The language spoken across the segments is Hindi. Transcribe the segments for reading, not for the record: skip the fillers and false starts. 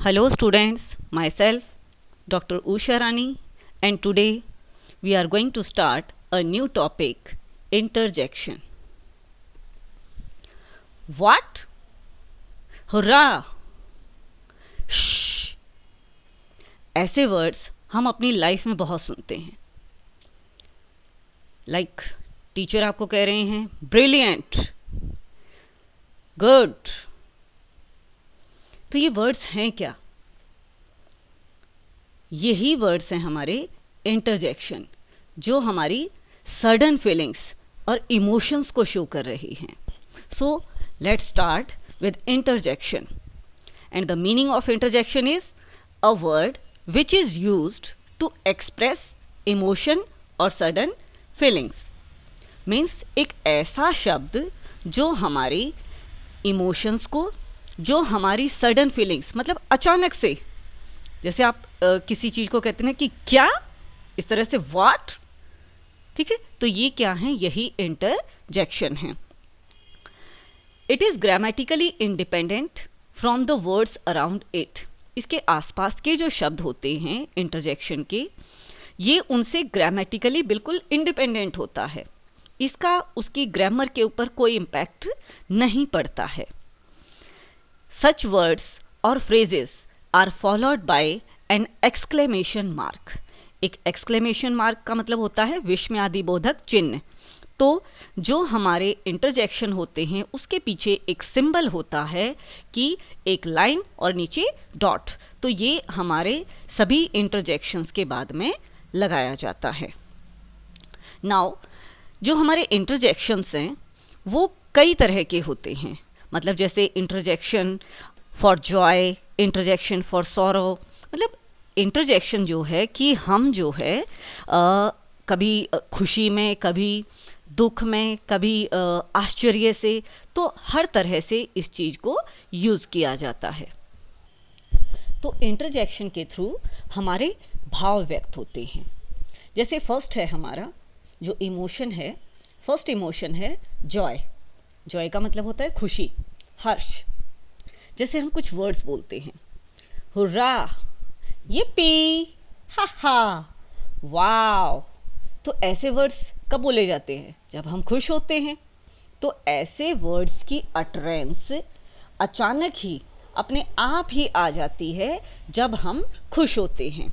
Hello students, myself Dr. Usha Rani, and today we are going to start a new topic, interjection. What? Hurrah! Shh! ऐसे वर्ड्स हम अपनी लाइफ में बहुत सुनते हैं. लाइक टीचर आपको कह रहे हैं ब्रिलियंट, गुड. तो ये वर्ड्स हैं क्या? यही वर्ड्स हैं हमारे इंटरजेक्शन, जो हमारी सडन फीलिंग्स और इमोशंस को शो कर रही हैं. So let's start with interjection. And the meaning of interjection is a word which is used to express emotion और सडन फीलिंग्स. मीन्स एक ऐसा शब्द जो हमारी इमोशंस को, जो हमारी सडन फीलिंग्स, मतलब अचानक से, जैसे आप किसी चीज़ को कहते हैं कि क्या, इस तरह से व्हाट. ठीक है, तो ये क्या है? यही इंटरजेक्शन है. It is grammatically independent from the words around it. इसके आसपास के जो शब्द होते हैं इंटरजेक्शन के, ये उनसे ग्रामेटिकली बिल्कुल इंडिपेंडेंट होता है. इसका उसकी ग्रामर के ऊपर कोई इम्पैक्ट नहीं पड़ता है. Such words or phrases are followed by an exclamation mark. एक exclamation mark का मतलब होता है विस्मयादिबोधक चिन्ह. तो जो हमारे इंटरजेक्शन होते हैं उसके पीछे एक सिंबल होता है कि एक लाइन और नीचे डॉट. तो ये हमारे सभी इंटरजेक्शंस के बाद में लगाया जाता है. नाउ जो हमारे इंटरजेक्शंस हैं वो कई तरह के होते हैं. मतलब जैसे interjection for Joy, interjection for sorrow. मतलब इंटरजेक्शन जो है कि हम जो है कभी खुशी में, कभी दुख में, कभी आश्चर्य से, तो हर तरह से इस चीज़ को यूज़ किया जाता है. तो इंटरजेक्शन के थ्रू हमारे भाव व्यक्त होते हैं. जैसे फर्स्ट है हमारा जो इमोशन है, फर्स्ट इमोशन है जॉय. जॉय का मतलब होता है खुशी, हर्ष. जैसे हम कुछ वर्ड्स बोलते हैं, हुर्रा, yippee, हा हा, वाव. तो ऐसे वर्ड्स कब बोले जाते हैं? जब हम खुश होते हैं. तो ऐसे वर्ड्स की अटरेंस अचानक ही अपने आप ही आ जाती है जब हम खुश होते हैं.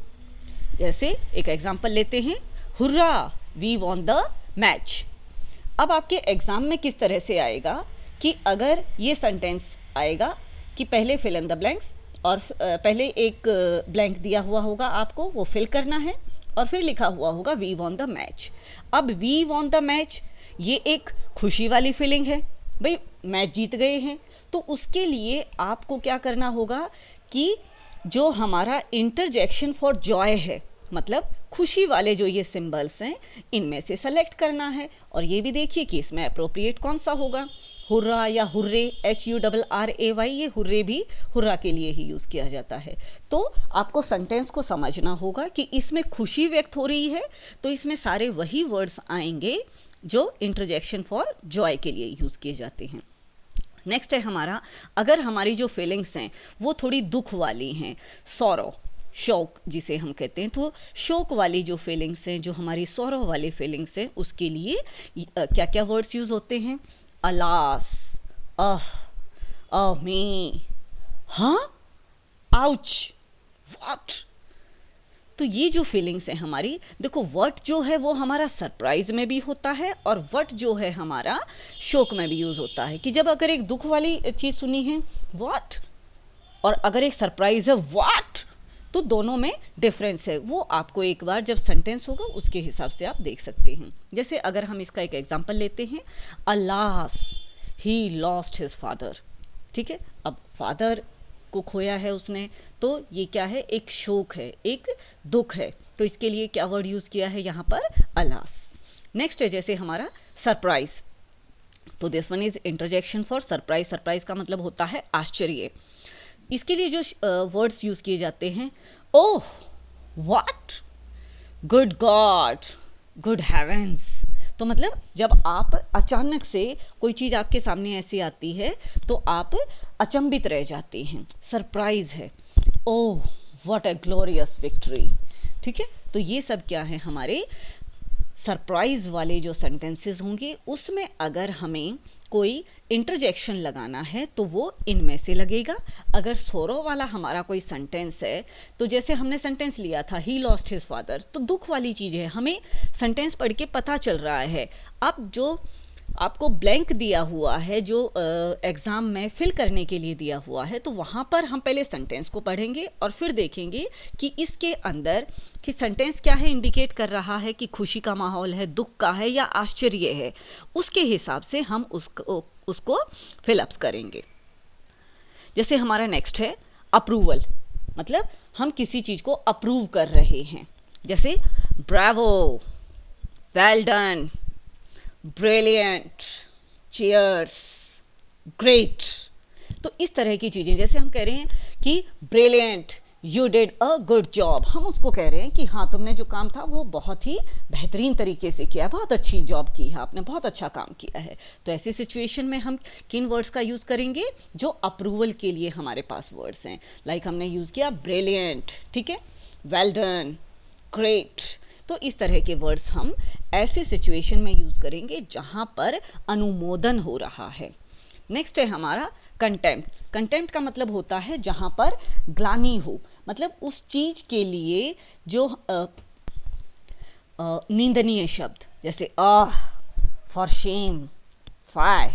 जैसे एक एग्जांपल लेते हैं, hurrah, we won the match. अब आपके एग्ज़ाम में किस तरह से आएगा कि अगर ये सेंटेंस आएगा कि पहले फिल इन द ब्लैंक्स, और पहले एक ब्लैंक दिया हुआ होगा आपको, वो फिल करना है, और फिर लिखा हुआ होगा वी वॉन द मैच. अब वी वॉन द मैच ये एक खुशी वाली फीलिंग है, भाई मैच जीत गए हैं. तो उसके लिए आपको क्या करना होगा कि जो हमारा इंटरजेक्शन फॉर जॉय है, मतलब खुशी वाले जो ये सिंबल्स हैं, इनमें से सेलेक्ट करना है. और ये भी देखिए कि इसमें अप्रोप्रिएट कौन सा होगा. हुर्रा या हुर्रे, HURRAY, ये हुर्रे भी हुर्रा के लिए ही यूज़ किया जाता है. तो आपको सेंटेंस को समझना होगा कि इसमें खुशी व्यक्त हो रही है, तो इसमें सारे वही वर्ड्स आएंगे जो इंटरजेक्शन फॉर जॉय के लिए यूज़ किए जाते हैं. नेक्स्ट है हमारा, अगर हमारी जो फीलिंग्स हैं वो थोड़ी दुख वाली हैं, सॉरो, शोक जिसे हम कहते हैं, तो शोक वाली जो फीलिंग्स हैं, जो हमारी सॉरो वाली फीलिंग्स हैं, उसके लिए क्या क्या वर्ड्स यूज़ होते हैं? अलास, मी, हाँ, आउच, व्हाट. तो ये जो फीलिंग्स हैं हमारी, देखो व्हाट जो है वो हमारा सरप्राइज में भी होता है, और व्हाट जो है हमारा शोक में भी यूज़ होता है. कि जब अगर एक दुख वाली चीज़ सुनी है व्हाट, और अगर एक सरप्राइज है व्हाट, तो दोनों में डिफरेंस है. वो आपको एक बार जब सेंटेंस होगा उसके हिसाब से आप देख सकते हैं. जैसे अगर हम इसका एक एग्जांपल लेते हैं, alas, he lost his father. ठीक है, अब फादर को खोया है उसने, तो ये क्या है? एक शोक है, एक दुख है. तो इसके लिए क्या वर्ड यूज़ किया है यहाँ पर? अलास. नेक्स्ट है जैसे हमारा सरप्राइज. तो this one is interjection for surprise. Surprise का मतलब होता है आश्चर्य. इसके लिए जो वर्ड्स यूज़ किए जाते हैं, oh, what, good god, good heavens. तो मतलब जब आप अचानक से कोई चीज़ आपके सामने ऐसी आती है तो आप अचंभित रह जाते हैं, सरप्राइज है. Oh what a glorious victory. ठीक है, तो ये सब क्या है, हमारे सरप्राइज वाले जो सेंटेंसेस होंगे उसमें अगर हमें कोई इंटरजेक्शन लगाना है तो वो इनमें से लगेगा। अगर सोरो वाला हमारा कोई सेंटेंस है, तो जैसे हमने सेंटेंस लिया था ही लॉस्ट हिज फादर, तो दुख वाली चीज़ है, हमें सेंटेंस पढ़ के पता चल रहा है। अब जो आपको ब्लैंक दिया हुआ है, जो एग्ज़ाम में फिल करने के लिए दिया हुआ है, तो वहाँ पर हम पहले सेंटेंस को पढ़ेंगे और फिर देखेंगे कि इसके अंदर कि सेंटेंस क्या है, इंडिकेट कर रहा है कि खुशी का माहौल है, दुख का है या आश्चर्य है। उसके हिसाब से हम उसको फिलअप्स करेंगे। जैसे हमारा नेक्स्ट है अप्रूवल, मतलब हम किसी चीज़ को अप्रूव कर रहे हैं। जैसे Bravo, well done, brilliant, cheers, great. तो इस तरह की चीज़ें, जैसे हम कह रहे हैं कि brilliant, you did a good job, हम उसको कह रहे हैं कि हाँ तुमने जो काम था वो बहुत ही बेहतरीन तरीके से किया, बहुत अच्छी जॉब की है आपने, बहुत अच्छा काम किया है। तो ऐसी सिचुएशन में हम किन वर्ड्स का यूज़ करेंगे, जो अप्रूवल के लिए हमारे पास वर्ड्स हैं। लाइक हमने यूज़ किया ब्रिलियंट, ठीक है, वेल डन, ग्रेट। तो इस तरह के वर्ड्स हम ऐसे सिचुएशन में यूज़ करेंगे जहाँ पर अनुमोदन हो रहा है। नेक्स्ट है हमारा कंटेम्प्ट। कंटेम्प्ट का मतलब होता है जहाँ पर ग्लानि हो, मतलब उस चीज़ के लिए जो निंदनीय शब्द, जैसे फॉर शेम, फाय।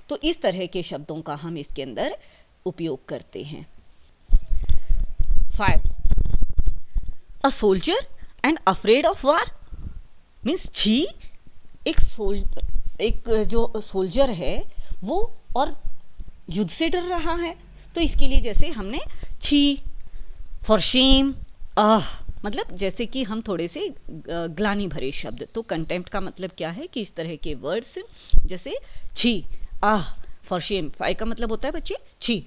तो इस तरह के शब्दों का हम इसके अंदर उपयोग करते हैं। 5 a soldier and afraid of war means छी। एक जो सोल्जर है वो और युद्ध से डर रहा है, तो इसके लिए जैसे हमने छी, फॉर शेम, मतलब जैसे कि हम थोड़े से ग्लानि भरे शब्द। तो कंटेम्प्ट का मतलब क्या है कि इस तरह के वर्ड्स जैसे छी, फॉर शेम। 5 का मतलब होता है बच्चे छी।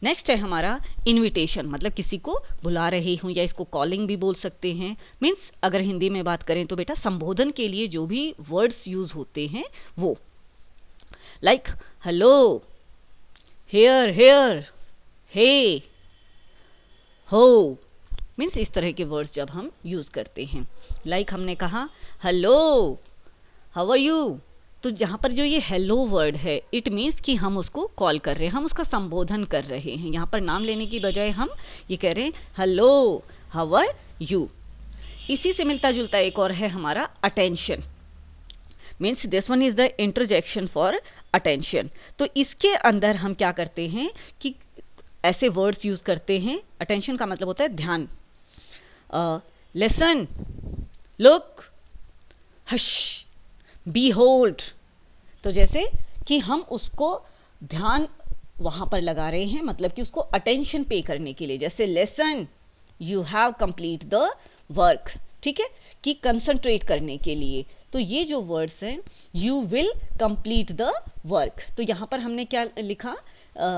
नेक्स्ट है हमारा इनविटेशन, मतलब किसी को बुला रहे हूँ, या इसको कॉलिंग भी बोल सकते हैं। मीन्स अगर हिंदी में बात करें तो बेटा संबोधन के लिए जो भी वर्ड्स यूज़ होते हैं वो, लाइक हेलो, हेयर हेयर, हे, हो। मीन्स इस तरह के वर्ड्स जब हम यूज़ करते हैं, लाइक हमने कहा हेलो, हाउ आर यू, तो जहाँ पर जो ये हेलो वर्ड है इट मीन्स कि हम उसको कॉल कर रहे हैं, हम उसका संबोधन कर रहे हैं। यहाँ पर नाम लेने की बजाय हम ये कह रहे हैं हेलो, हाउ आर यू। इसी से मिलता जुलता एक और है हमारा attention, means this one is the interjection for attention. तो इसके अंदर हम क्या करते हैं कि ऐसे वर्ड्स यूज़ करते हैं। अटेंशन का मतलब होता है ध्यान, लिसन, लुक, हश, बीहोल्ड। तो जैसे कि हम उसको ध्यान वहाँ पर लगा रहे हैं, मतलब कि उसको अटेंशन पे करने के लिए। जैसे lesson, you have complete the work, ठीक है, कि कंसंट्रेट करने के लिए। तो ये जो वर्ड्स हैं, you will complete the work, तो यहाँ पर हमने क्या लिखा,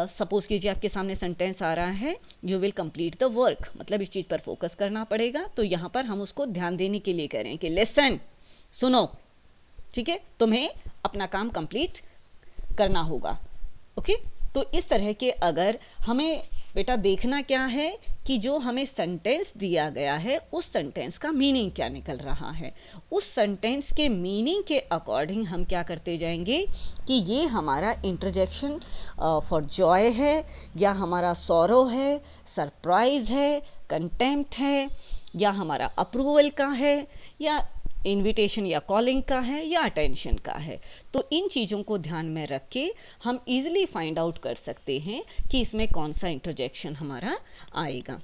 सपोज कीजिए आपके सामने सेंटेंस आ रहा है you will complete the work, मतलब इस चीज़ पर फोकस करना पड़ेगा। तो यहाँ पर हम उसको ध्यान देने के लिए कह रहे हैं कि लेसन, सुनो, ठीक है, तुम्हें अपना काम कंप्लीट करना होगा। ओके, तो इस तरह के अगर हमें बेटा देखना क्या है कि जो हमें सेंटेंस दिया गया है उस सेंटेंस का मीनिंग क्या निकल रहा है, उस सेंटेंस के मीनिंग के अकॉर्डिंग हम क्या करते जाएंगे कि ये हमारा इंटरजेक्शन फॉर जॉय है, या हमारा सॉरो है, सरप्राइज है, कंटेम्प्ट है, या हमारा अप्रूवल का है, या इनविटेशन या कॉलिंग का है, या अटेंशन का है। तो इन चीज़ों को ध्यान में रख के हम इजीली फाइंड आउट कर सकते हैं कि इसमें कौन सा इंटरजेक्शन हमारा आएगा।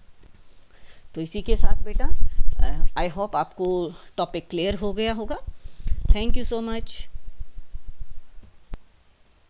तो इसी के साथ बेटा आई होप आपको टॉपिक क्लियर हो गया होगा। Thank you so much.